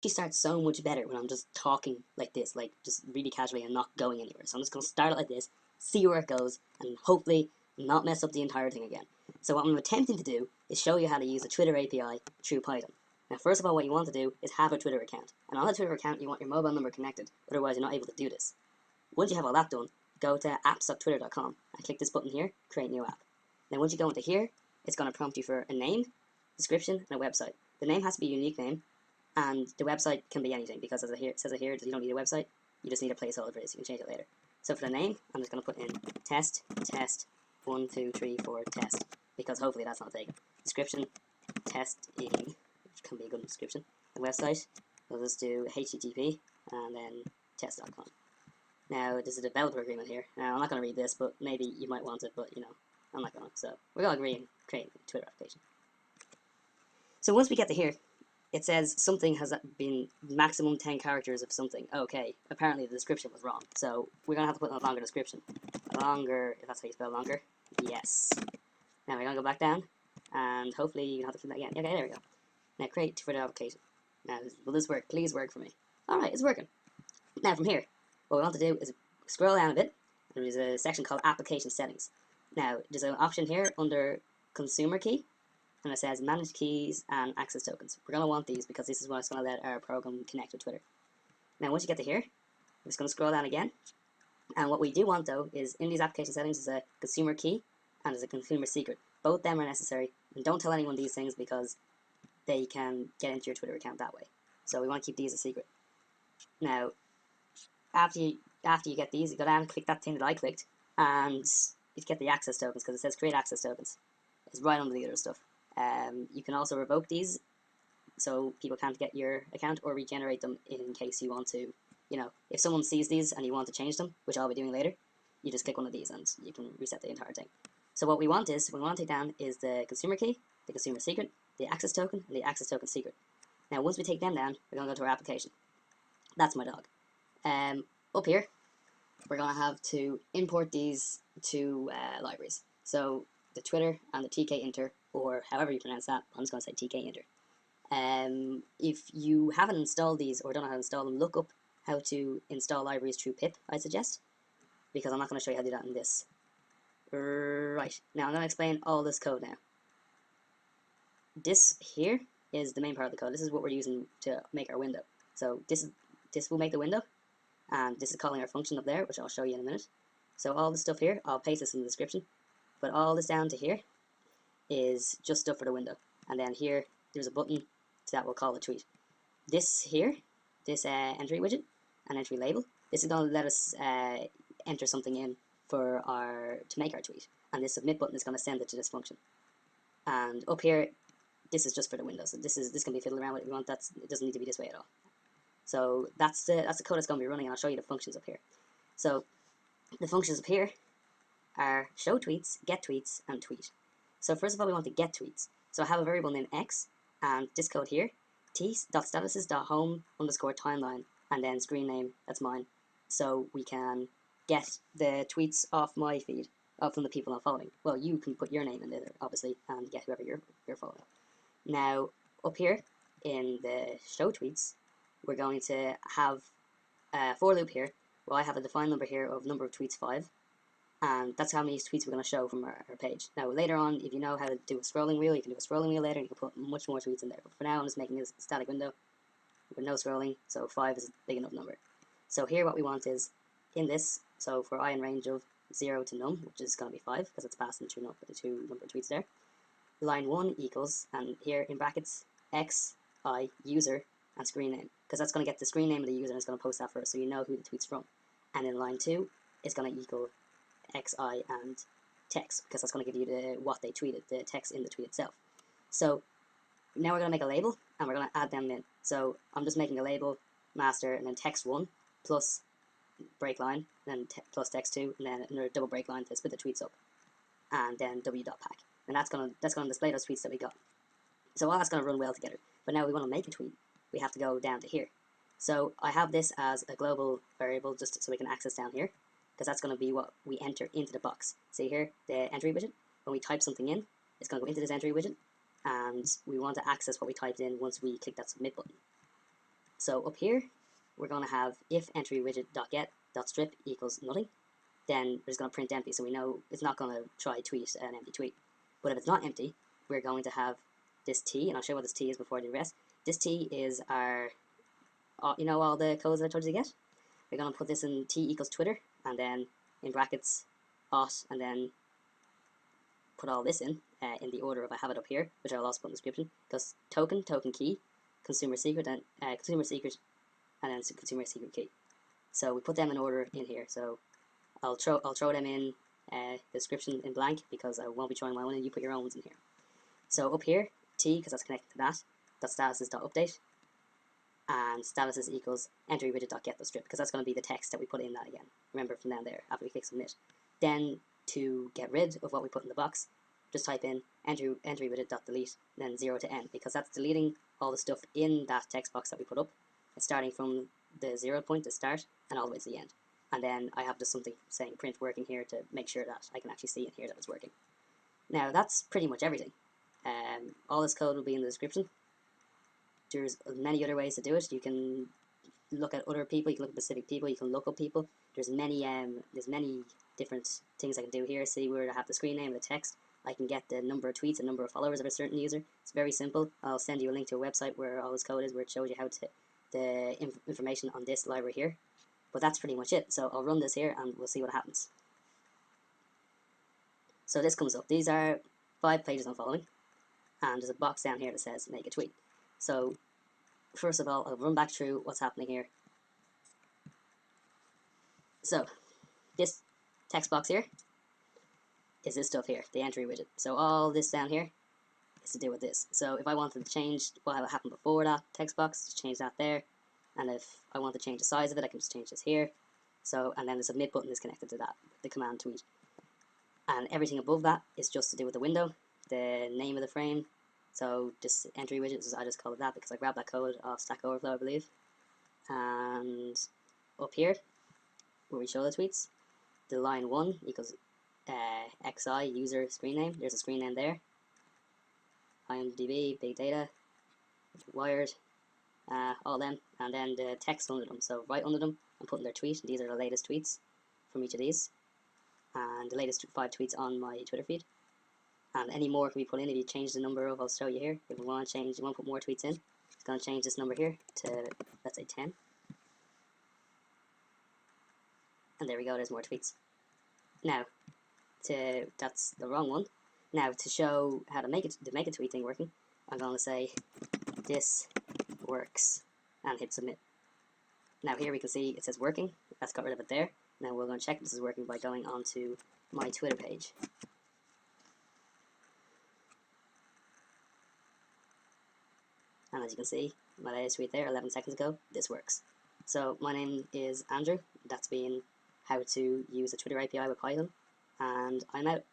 She starts so much better when I'm just talking like this, like just really casually and not going anywhere. So I'm just going to start it like this, see where it goes, and hopefully not mess up the entire thing again. So what I'm attempting to do is show you how to use the Twitter API through Python. Now, first of all, what you want to do is have a Twitter account. And on a Twitter account, you want your mobile number connected, otherwise you're not able to do this. Once you have all that done, go to apps.twitter.com and click this button here, create new app. Then once you go into here, it's going to prompt you for a name, description, and a website. The name has to be a unique name, and the website can be anything, because as it says here that you don't need a website, you just need a placeholder for this. You can change it later. So for the name, I'm just going to put in test, 1, 2, 3, 4, test, because hopefully that's not taken. Description, testing, which can be a good description. The website, we'll just do http, and then test.com. Now, there's a developer agreement here. Now, I'm not going to read this, but maybe you might want it, but, I'm not going to. So, we're going to agree and create a Twitter application. So once we get to here, it says something has been maximum 10 characters of something. Okay, apparently the description was wrong. So we're going to have to put in a longer description. Longer, if that's how you spell longer. Yes. Now we're going to go back down, and hopefully you don't have to click that again. Okay, there we go. Now create Twitter application. Now, will this work? Please work for me. Alright, it's working. Now from here, what we want to do is scroll down a bit. There's a section called application settings. Now, there's an option here under consumer key, and it says manage keys and access tokens. We're going to want these because this is what's going to let our program connect with Twitter. Now once you get to here, I'm just going to scroll down again, and what we do want though is in these application settings is a consumer key and there's a consumer secret. Both them are necessary, and don't tell anyone these things because they can get into your Twitter account that way. So we want to keep these a secret. Now, after you get these, you go down and click that thing that I clicked, and you get the access tokens because it says create access tokens. It's right under the other stuff. You can also revoke these so people can't get your account, or regenerate them in case you want to, if someone sees these and you want to change them, which I'll be doing later, you just click one of these and you can reset the entire thing. So what we want to take down is the consumer key, the consumer secret, the access token, and the access token secret. Now once we take them down, we're going to go to our application. That's my dog. Up here, we're going to have to import these two libraries. So the Twitter and the tkinter, or however you pronounce that, I'm just going to say tkinter. If you haven't installed these or don't know how to install them, look up how to install libraries through pip, I suggest, because I'm not going to show you how to do that in this. Right, now I'm going to explain all this code now. This here is the main part of the code. This is what we're using to make our window. So this will make the window, and this is calling our function up there, which I'll show you in a minute. So all the stuff here, I'll paste this in the description, but all this down to here is just stuff for the window. And then here, there's a button that we'll call a tweet. This here, this entry widget, an entry label, this is going to let us enter something in to make our tweet. And this submit button is going to send it to this function. And up here, this is just for the windows. This can be fiddled around with if you want. It doesn't need to be this way at all. So that's the code that's going to be running, and I'll show you the functions up here. So the functions up here are show tweets, get tweets, and tweet. So first of all, we want to get tweets. So I have a variable named x, and this code here, t.statuses.home_timeline, and then screen name, that's mine. So we can get the tweets off my feed, from the people I'm following. Well, you can put your name in there, obviously, and get whoever you're following. Now, up here in the show tweets, we're going to have a for loop here, where I have a defined number here of number of tweets 5, and that's how many tweets we're going to show from our page. Now later on, if you know how to do a scrolling wheel, you can do a scrolling wheel later, and you can put much more tweets in there. But for now, I'm just making this static window with no scrolling, so 5 is a big enough number. So here what we want is, in this, so for I in range of 0 to num, which is going to be 5, because it's passing through the two number tweets there, line 1 equals, and here in brackets, x, I, user, and screen name, because that's going to get the screen name of the user and it's going to post that first, so you know who the tweet's from. And in line 2 is going to equal xi and text, because that's going to give you what they tweeted, the text in the tweet itself. So now we're going to make a label, and we're going to add them in. So I'm just making a label, master, and then text1 plus break line, and then plus text2, and then another double break line to split the tweets up, and then w.pack. And that's going to display those tweets that we got. So all that's going to run well together. But now we want to make a tweet, we have to go down to here. So I have this as a global variable just so we can access down here, because that's going to be what we enter into the box. See here, the entry widget, when we type something in, it's going to go into this entry widget, and we want to access what we typed in once we click that submit button. So up here, we're going to have if entry widget.get.strip equals nothing, then it's going to print empty, so we know it's not going to try tweet an empty tweet. But if it's not empty, we're going to have this T, and I'll show you what this T is before I do the rest. This T is our, you know, all the codes that I told you to get? We're going to put this in T equals Twitter, and then in brackets, auth, and then put all this in the order of I have it up here, which I'll also put in the description. Because token key, consumer secret, and then consumer secret key. So we put them in order in here. So I'll throw them in the description in blank because I won't be throwing my own, and you put your own ones in here. So up here, T, because that's connected to that, .status is .update, and status is equals entry widget.get.strip, because that's going to be the text that we put in that again. Remember from down there after we click submit. Then to get rid of what we put in the box, just type in entry widget.delete, then 0 to n, because that's deleting all the stuff in that text box that we put up. It's starting from the 0 point to start and all the way to the end. And then I have just something saying print working here to make sure that I can actually see in here that it's working. Now that's pretty much everything. All this code will be in the description. There's many other ways to do it. You can look at other people, you can look at specific people, you can look up people. There's many different things I can do here. See where I have the screen name, the text. I can get the number of tweets and number of followers of a certain user. It's very simple. I'll send you a link to a website where all this code is, where it shows you how to the information on this library here. But that's pretty much it. So I'll run this here and we'll see what happens. So this comes up. These are 5 pages I'm following, and there's a box down here that says make a tweet. So first of all, I'll run back through what's happening here. So this text box here is this stuff here, the entry widget. So all this down here is to do with this. So if I wanted to change what happened before that text box, just change that there. And if I want to change the size of it, I can just change this here. So, and then the submit button is connected to that, the command tweet. And everything above that is just to do with the window, the name of the frame. So just entry widget, I just call it that because I grabbed that code off Stack Overflow, I believe. And up here, where we show the tweets, the line 1 equals xi user screen name. There's a screen name there. IMDb, big data, wired, all them, and then the text under them. So right under them, I'm putting their tweet. These are the latest tweets from each of these, and the latest 5 tweets on my Twitter feed. And any more can be put in if you change the number of. I'll show you here. If you want to put more tweets in, it's going to change this number here to, let's say, 10. And there we go. There's more tweets. Now, that's the wrong one. Now to show how to make a tweet thing working, I'm going to say this works and hit submit. Now here we can see it says working. That's got rid of it there. Now we're going to check if this is working by going onto my Twitter page. And as you can see, my latest tweet there 11 seconds ago, this works. So my name is Andrew. That's been how to use a Twitter API with Python. And I'm out.